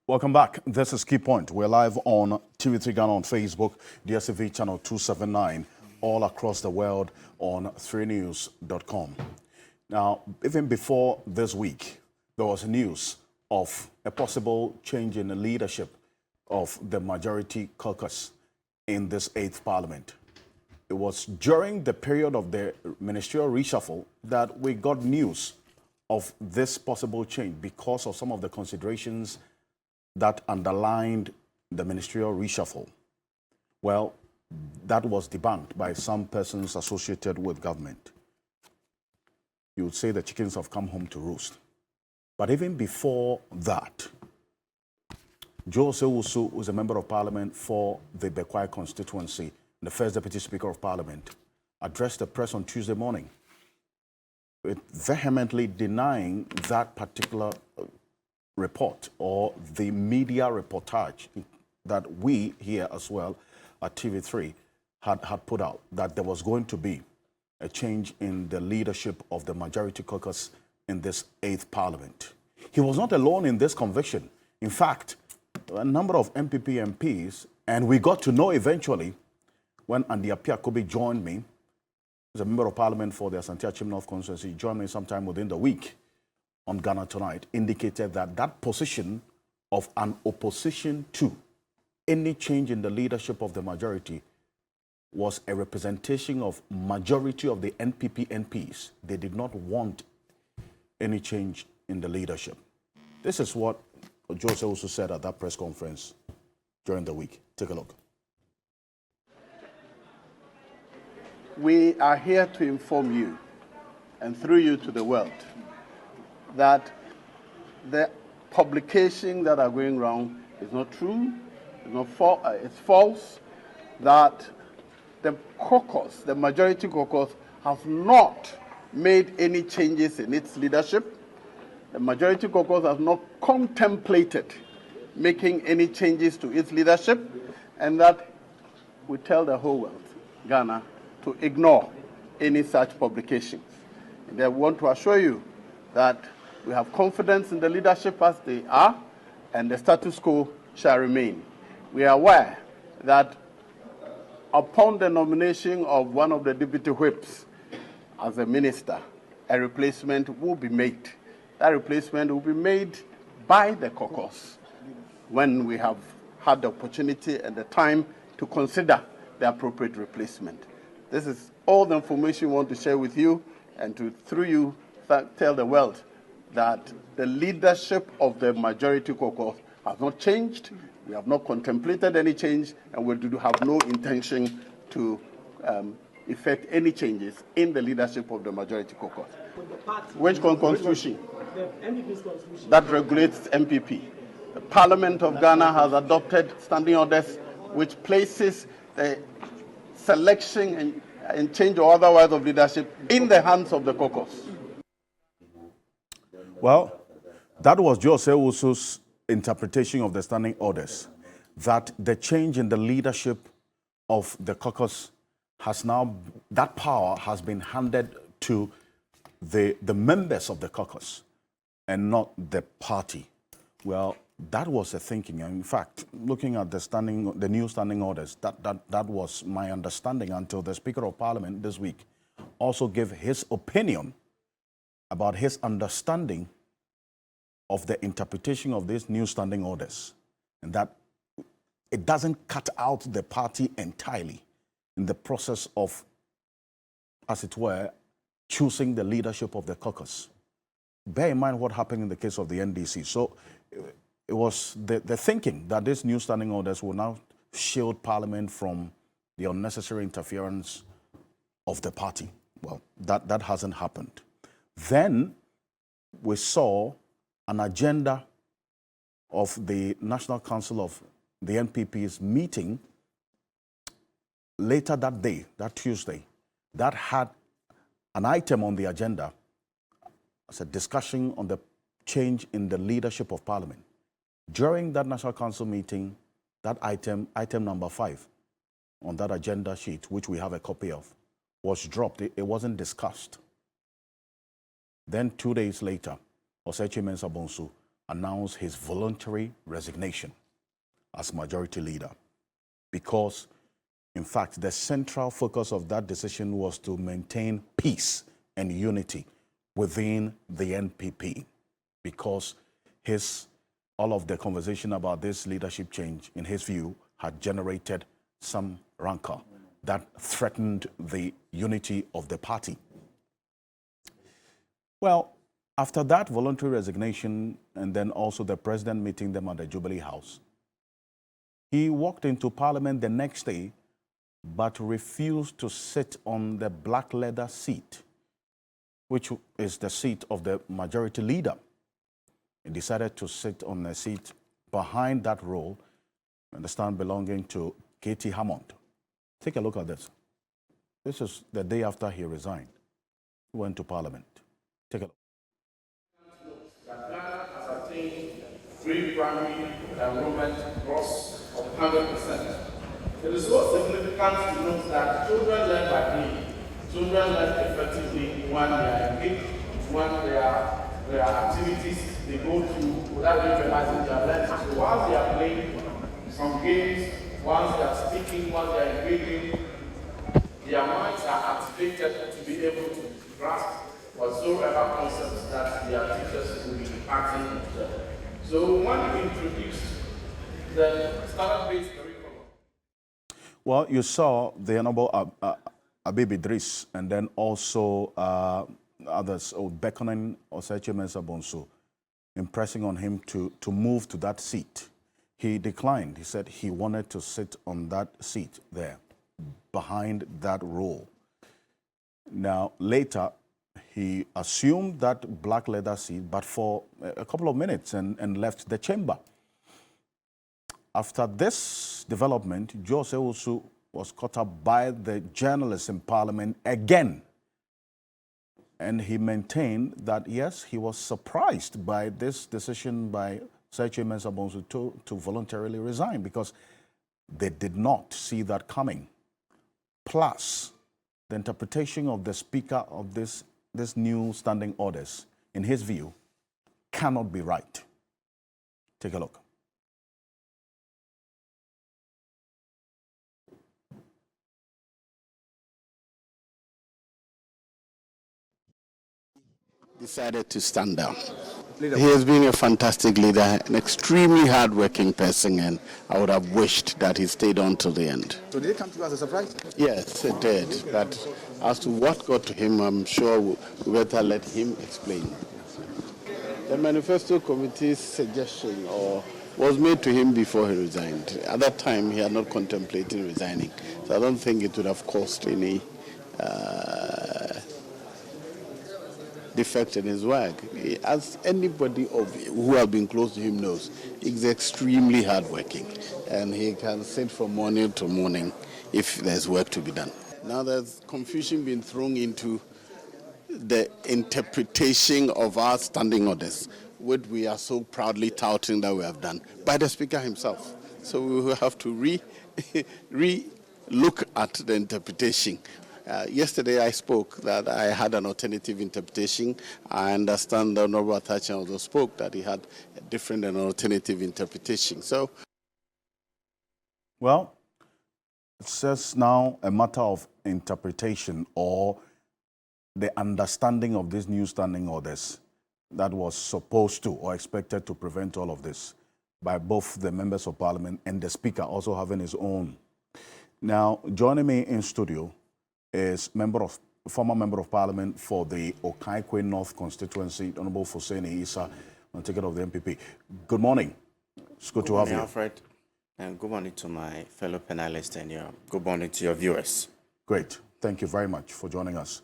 Welcome back. This is Key Point. We're live on TV3 Ghana on Facebook, DSTV channel 279, all across the world on 3news.com. Now, even before this week, there was news of a possible change in the leadership of the majority caucus in this 8th parliament. It was during the period of the ministerial reshuffle that we got news of this possible change because of some of the considerations that underlined the ministerial reshuffle. Well, that was debunked by some persons associated with government. You would say the chickens have come home to roost. But even before that, Osei Kyei was a member of parliament for the Bekwai constituency, the first deputy speaker of parliament, addressed the press on Tuesday morning, vehemently denying that particular report or the media reportage that we here as well at TV3 had put out, that there was going to be a change in the leadership of the majority caucus in this 8th parliament. He was not alone in this conviction. In fact, a number of MPP MPs, and we got to know eventually when Andy Apiakobi joined me as a member of parliament for the Asante Achim North constituency, joined me sometime within the week on Ghana Tonight, indicated that that position of an opposition to any change in the leadership of the majority was a representation of majority of the NPP MPs. They did not want any change in the leadership. This is what Osei also said at that press conference during the week. Take a look. We are here to inform you, and through you to the world, that the publication that are going around is not true, it's false, that the caucus, the majority caucus, has not made any changes in its leadership. The majority caucus has not contemplated making any changes to its leadership, and that we tell the whole world, Ghana, to ignore any such publications. And I want to assure you that we have confidence in the leadership as they are, and the status quo shall remain. We are aware that upon the nomination of one of the deputy whips as a minister, a replacement will be made. That replacement will be made by the caucus when we have had the opportunity and the time to consider the appropriate replacement. This is all the information we want to share with you, and to, through you, tell the world that the leadership of the majority caucus has not changed. We have not contemplated any change, and we do have no intention to effect any changes in the leadership of the majority caucus. Which constitution? The MPP's constitution. That regulates MPP. The Parliament of Ghana has adopted standing orders which places the selection and change or otherwise of leadership in the hands of the caucus. Well, that was Osei Kye's interpretation of the standing orders, that the change in the leadership of the caucus has now, that power has been handed to the members of the caucus and not the party. Well, that was the thinking. In fact, looking at the new standing orders, that was my understanding until the Speaker of Parliament this week also gave his opinion about his understanding of the interpretation of these new standing orders, and that it doesn't cut out the party entirely in the process of, as it were, choosing the leadership of the caucus. Bear in mind what happened in the case of the NDC. So it was the thinking that these new standing orders will now shield Parliament from the unnecessary interference of the party. Well, that hasn't happened. Then we saw an agenda of the National Council of the NPP's meeting later that day, that Tuesday, that had an item on the agenda as a discussion on the change in the leadership of Parliament. During that National Council meeting, that item number 5 on that agenda sheet, which we have a copy of, was dropped. It wasn't discussed. Then 2 days later, Osei Kyei announced his voluntary resignation as majority leader because, in fact, the central focus of that decision was to maintain peace and unity within the NPP because all of the conversation about this leadership change, in his view, had generated some rancor that threatened the unity of the party. Well, after that voluntary resignation and then also the president meeting them at the Jubilee House, he walked into Parliament the next day but refused to sit on the black leather seat, which is the seat of the majority leader. He decided to sit on a seat behind that row, understand, belonging to Katie Hammond. Take a look at this. This is the day after he resigned. He went to Parliament. Take a look. That Ghana has attained free primary enrollment across of 100%. It is so significant to note that children learn by play. Children learn effectively when they are engaged, when there are activities they go through without even realizing they are learning. So while they are playing some games, once they are speaking, once they are engaging, their minds are activated to be able to grasp whatsoever concepts that their teachers will be imparting to them. So when we introduced the standard-based curriculum. Well, you saw the Honorable Abib Idris and then also others beckoning Osei Kyei, impressing on him to move to that seat. He declined. He said he wanted to sit on that seat there, behind that row. Now, later, he assumed that black leather seat, but for a couple of minutes and left the chamber. After this development, Osei Kyei was caught up by the journalists in Parliament again. And he maintained that, yes, he was surprised by this decision by Osei Kyei to voluntarily resign because they did not see that coming. Plus, the interpretation of the speaker of this new standing orders, in his view, cannot be right. Take a look. Decided to stand down. He has been a fantastic leader, an extremely hard-working person, and I would have wished that he stayed on till the end. So did it come to you as a surprise? Yes, it did. But as to what got to him, I'm sure we better let him explain. The manifesto committee's suggestion was made to him before he resigned. At that time, he had not contemplated resigning, so I don't think it would have caused any defect in his work. As anybody who has been close to him knows, he's extremely hardworking, and he can sit from morning to morning if there's work to be done. Now there's confusion being thrown into the interpretation of our standing orders, which we are so proudly touting that we have done, by the Speaker himself. So we will have to re-look at the interpretation. Yesterday I spoke that I had an alternative interpretation. I understand the Honorable Atachan also spoke that he had a different and alternative interpretation. So, well, it's just now a matter of interpretation or the understanding of these new standing orders that was supposed to or expected to prevent all of this by both the members of Parliament and the Speaker also having his own. Now, joining me in studio is former Member of Parliament for the Osei Kyei North constituency, Honorable Foseni Issa, on ticket of the MPP. Good morning. It's good to have you. Alfred, and good morning to my fellow panelists and good morning to your viewers. Great. Thank you very much for joining us.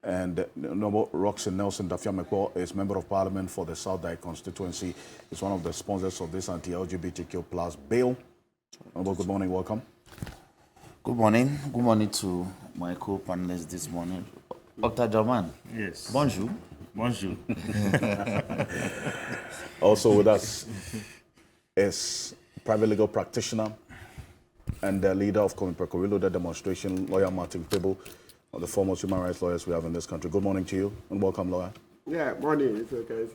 And Honorable Roxanne Nelson Dafiamekwo is Member of Parliament for the South Dike constituency. He's one of the sponsors of this anti-LGBTQ plus bill. Honorable, good morning. Welcome. Good morning. Good morning to my co-panelists this morning. Dr. Draman. Yes. Bonjour. Bonjour. Also with us is private legal practitioner and the leader of Komipeko Reloaded demonstration, lawyer Martin Pebble, one of the foremost human rights lawyers we have in this country. Good morning to you and welcome, lawyer. Yeah, morning. It's okay.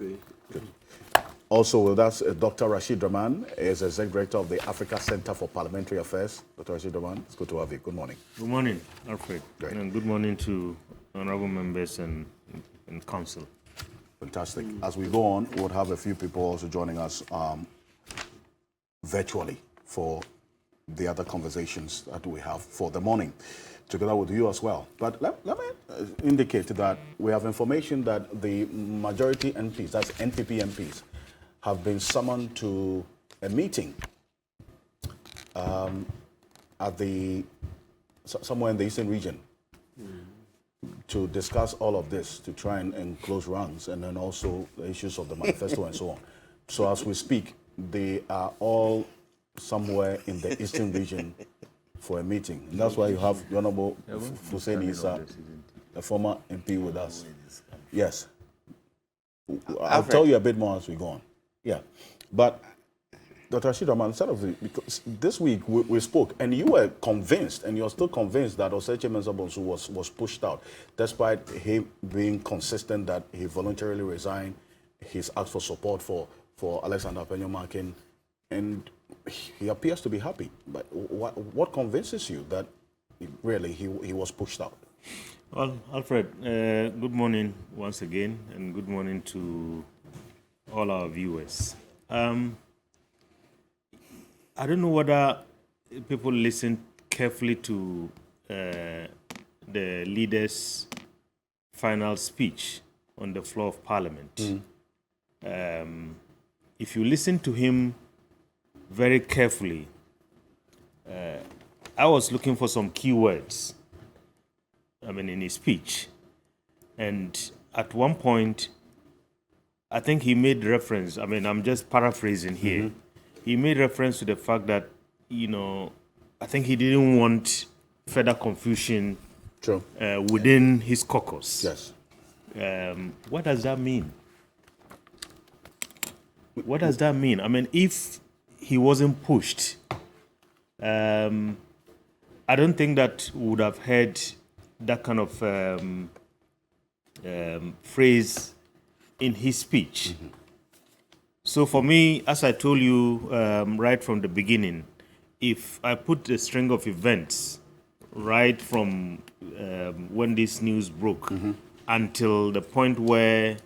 Also with us, Dr. Rashid Draman is Executive Director of the Africa Center for Parliamentary Affairs. Dr. Rashid Draman, it's good to have you. Good morning. Good morning, Alfred. Great. And good morning to honorable members and council. Fantastic. As we go on, we'll have a few people also joining us virtually for the other conversations that we have for the morning, together with you as well. But let me indicate that we have information that the majority MPs, that's NPP MPs, have been summoned to a meeting at somewhere in the eastern region to discuss all of this, to try and close ranks, and then also the issues of the manifesto and so on. So as we speak, they are all somewhere in the eastern region for a meeting. And that's why you have the Honorable Hussein Issa, a former MP with us. Yes. I'll tell you a bit more as we go on. Yeah. But Dr. Rashid Rahman, because this week we spoke, and you were convinced, and you're still convinced that Osei Kyei was pushed out, despite him being consistent that he voluntarily resigned. He's asked for support for Alexander Penyo-Markin, and he appears to be happy. But what convinces you that really he was pushed out? Well, Alfred, good morning once again, and good morning to all our viewers. I don't know whether people listen carefully to the leader's final speech on the floor of Parliament. If you listen to him very carefully, I was looking for some key words, in his speech. And at one point, I think he made reference, I'm just paraphrasing here. He made reference to the fact that, I think he didn't want further confusion within his caucus. Yes. What does that mean? What does that mean? If he wasn't pushed, I don't think that we would have heard that kind of phrase in his speech. So for me, as I told you right from the beginning, if I put the string of events right from when this news broke until the point where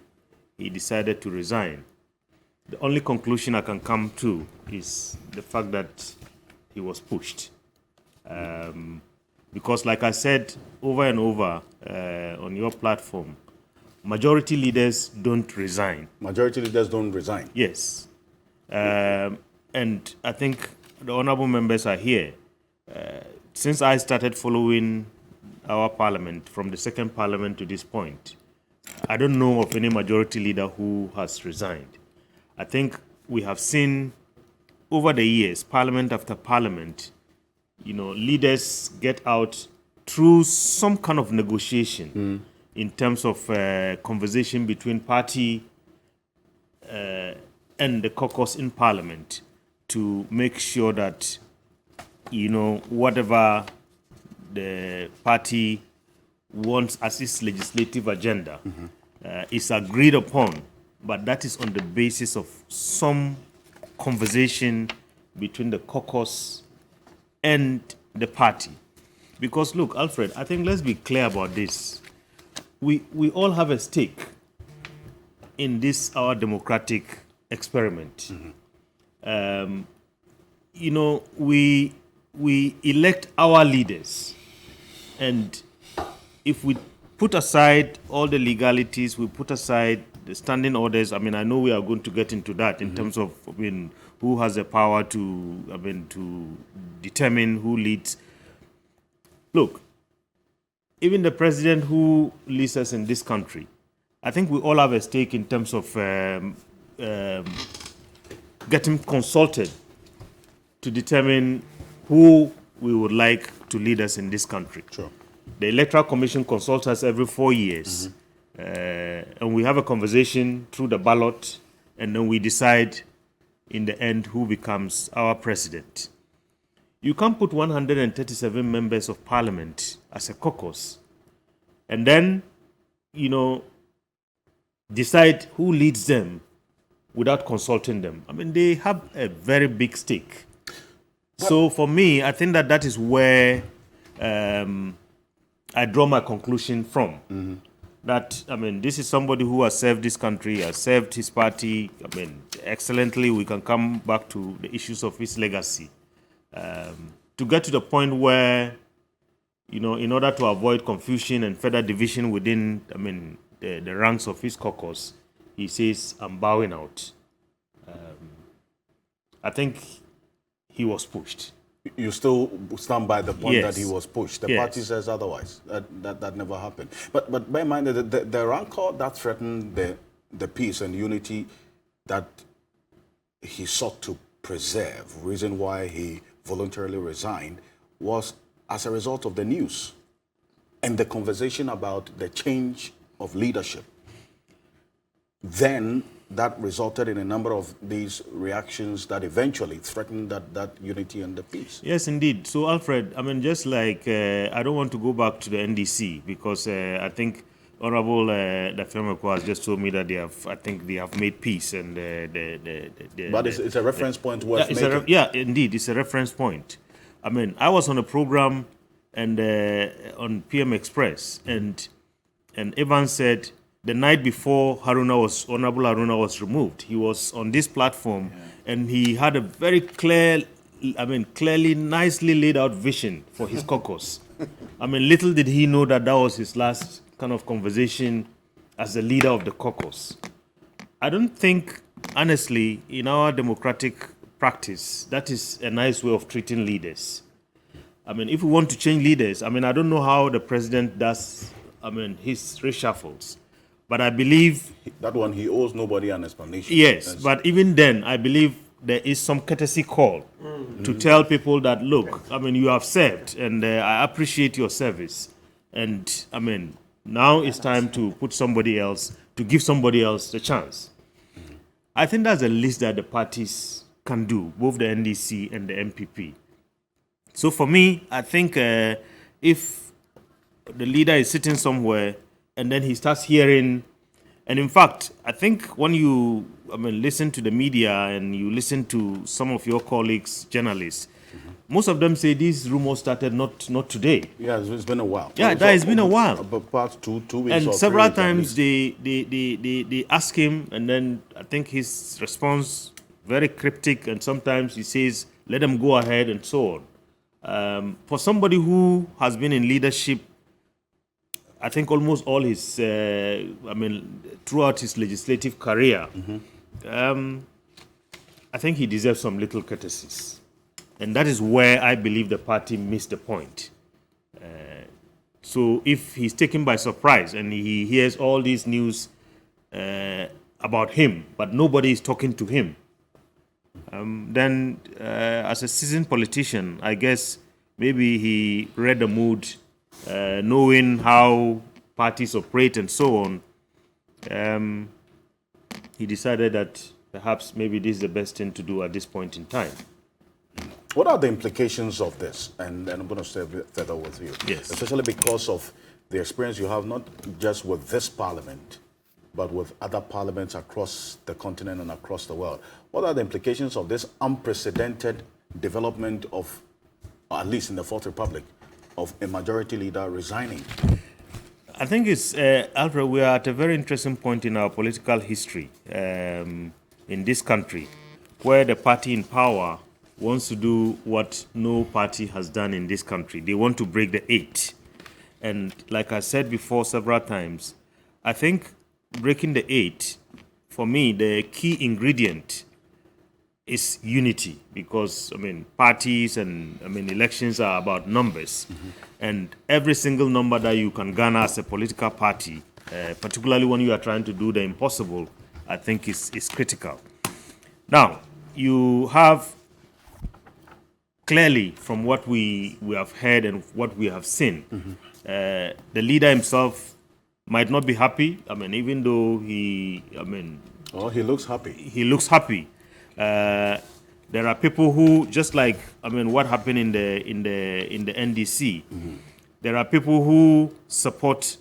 he decided to resign, the only conclusion I can come to is the fact that he was pushed. Because like I said over and over on your platform, majority leaders don't resign. Majority leaders don't resign. Yes. And I think the honorable members are here. Since I started following our parliament, from the second parliament to this point, I don't know of any majority leader who has resigned. I think we have seen over the years, parliament after parliament, leaders get out through some kind of negotiation in terms of conversation between party and the caucus in parliament to make sure that, whatever the party wants as its legislative agenda is agreed upon, but that is on the basis of some conversation between the caucus and the party. Because look, Alfred, I think let's be clear about this. We all have a stake in this, our democratic experiment. We elect our leaders, and if we put aside all the legalities, we put aside the standing orders. I know we are going to get into that in terms of who has the power to determine who leads. Look, even the president who leads us in this country, I think we all have a stake in terms of getting consulted to determine who we would like to lead us in this country. Sure. The Electoral Commission consults us every 4 years, and we have a conversation through the ballot, and then we decide in the end who becomes our president. You can't put 137 members of parliament as a caucus and then, decide who leads them without consulting them. I mean, they have a very big stake. So for me, I think that is where I draw my conclusion from. That, I mean, this is somebody who has served this country, has served his party, I mean, excellently. We can come back to the issues of his legacy. To get to the point where, you know, in order to avoid confusion and further division within, I mean, the ranks of his caucus, he says, I'm bowing out. I think he was pushed. You still stand by the point Yes. that he was pushed. The Yes. party says otherwise. That never happened. But bear in mind that the rancor that threatened the peace and unity that he sought to preserve, reason why he voluntarily resigned, was as a result of the news and the conversation about the change of leadership. Then that resulted in a number of these reactions that eventually threatened that unity and the peace. Yes, indeed. So, Alfred, I mean, just like I don't want to go back to the NDC because I think Honorable Dafemeko has just told me that they have made peace and But it's a reference point worth making. yeah, indeed, it's a reference point. I mean, I was on a program and on PM Express, and Evans said the night before Honorable Haruna was removed, he was on this platform and he had a very clearly, nicely laid out vision for his caucus. I mean, little did he know that was his last kind of conversation as the leader of the caucus. I don't think, honestly, in our democratic practice, that is a nice way of treating leaders. I mean, if we want to change leaders, I mean, I don't know how the president does, I mean, his reshuffles. But I believe... That one, he owes nobody an explanation. Yes, but even then, I believe there is some courtesy call to tell people that, look, I mean, you have served, and I appreciate your service. And, I mean, now it's time to put somebody else, to give somebody else the chance. I think that's the least that the parties can do, both the NDC and the MPP. So for me, I think if the leader is sitting somewhere and then he starts hearing, and in fact, I think when you listen to the media and you listen to some of your colleagues, journalists, most of them say these rumors started not today. Yeah, it's been a while. Yeah, that has been a while. About past two weeks And or several 3 weeks at times least. they ask him, and then I think his response very cryptic, and sometimes he says, let them go ahead and so on. For somebody who has been in leadership, I think almost all his, throughout his legislative career, I think he deserves some little courtesies. And that is where I believe the party missed the point. So if he's taken by surprise and he hears all these news about him, but nobody is talking to him, then as a seasoned politician, I guess maybe he read the mood, knowing how parties operate and so on. He decided that perhaps maybe this is the best thing to do at this point in time. What are the implications of this? And I'm going to stay a bit further with you. Yes. Especially because of the experience you have, not just with this parliament, but with other parliaments across the continent and across the world. What are the implications of this unprecedented development of, or at least in the Fourth Republic, of a majority leader resigning? I think it's, Alfred, we are at a very interesting point in our political history in this country, where the party in power wants to do what no party has done in this country. They want to break the 8. And like I said before several times, I think breaking the 8, for me, the key ingredient is unity, because, parties and, elections are about numbers. And every single number that you can garner as a political party, particularly when you are trying to do the impossible, I think is critical. Now, you have clearly, from what we have heard and what we have seen, the leader himself might not be happy. Even though he looks happy. He looks happy. There are people who, just like what happened in the NDC. There are people who support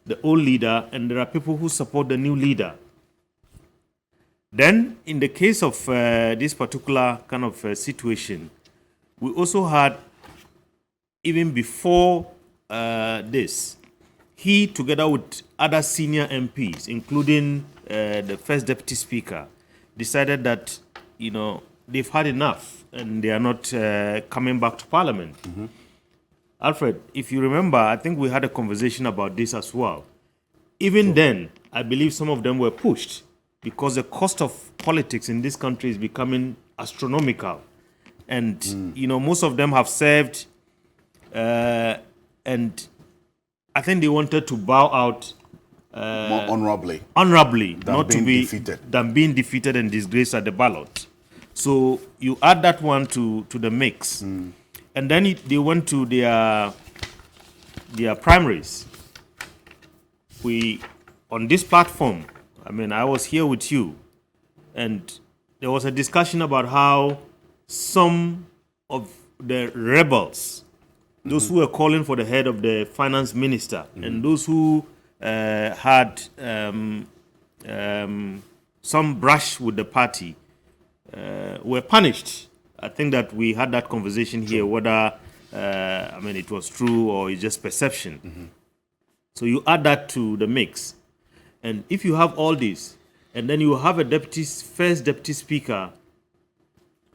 the old leader, and there are people who support the new leader. Then, in the case of this particular kind of situation, we also had, even before this, he, together with other senior MPs, including the first deputy speaker, decided that, you know, they've had enough and they are not coming back to parliament. Alfred, if you remember, I think we had a conversation about this as well. Even then, I believe some of them were pushed because the cost of politics in this country is becoming astronomical. And, you know, most of them have served, and I think they wanted to bow out More honorably. not to being be defeated. than being defeated and disgraced at the ballot. So you add that one to the mix, and then they went to their primaries. We, on this platform, I mean, I was here with you, and there was a discussion about how some of the rebels, those who were calling for the head of the finance minister, and those who had some brush with the party, were punished. I think that we had that conversation here, whether I mean it was true or it's just perception. So you add that to the mix, and if you have all this, and then you have a first deputy speaker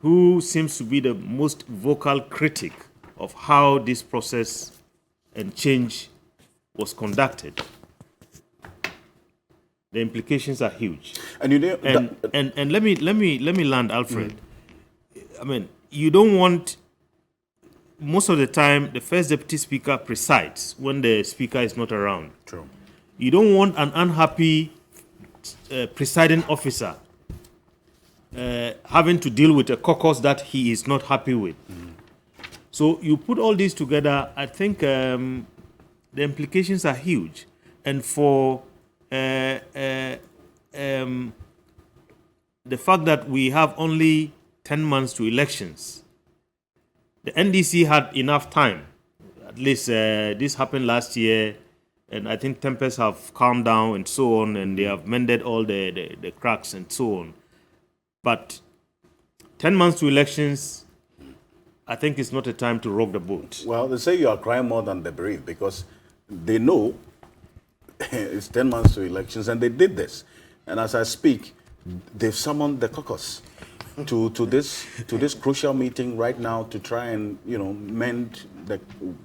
who seems to be the most vocal critic of how this process and change was conducted, the implications are huge. And you know, And let me land, Alfred. I mean, you don't want, most of the time the first deputy speaker presides when the speaker is not around. True. You don't want an unhappy presiding officer having to deal with a caucus that he is not happy with. So you put all these together, I think the implications are huge. And for the fact that we have only 10 months to elections, the NDC had enough time. At least this happened last year, and I think tempers have calmed down and so on, and they have mended all the cracks and so on. But 10 months to elections, I think it's not a time to rock the boat. Well, they say you are crying more than the bereaved because they know it's 10 months to elections, and they did this. And as I speak, they've summoned the caucus to this crucial meeting right now to try and, you know, mend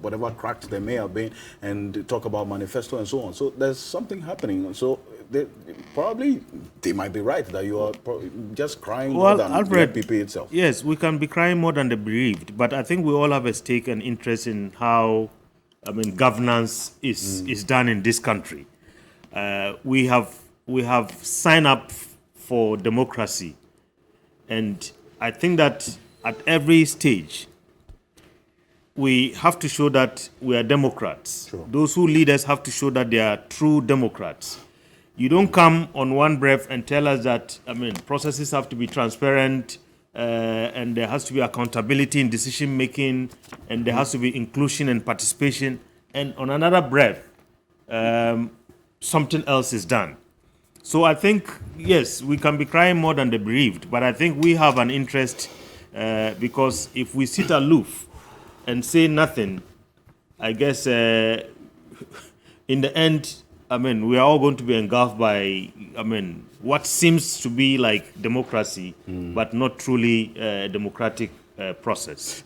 whatever cracks there may have been and talk about manifesto and so on. So there's something happening. So they might be right that you are just crying more than Alfred, the NPP itself. Yes, we can be crying more than the bereaved, but I think we all have a stake and interest in how, I mean, governance is done in this country. We have signed up for democracy, and I think that at every stage we have to show that we are Democrats. Sure. Those who lead us have to show that they are true Democrats. You don't come on one breath and tell us that, I mean, processes have to be transparent, and there has to be accountability in decision making, and there has to be inclusion and participation, and on another breath, something else is done. So I think, yes, we can be crying more than the bereaved, but I think we have an interest because if we sit aloof and say nothing, I guess in the end, I mean, we are all going to be engulfed by, I mean, what seems to be like democracy, but not truly a democratic process.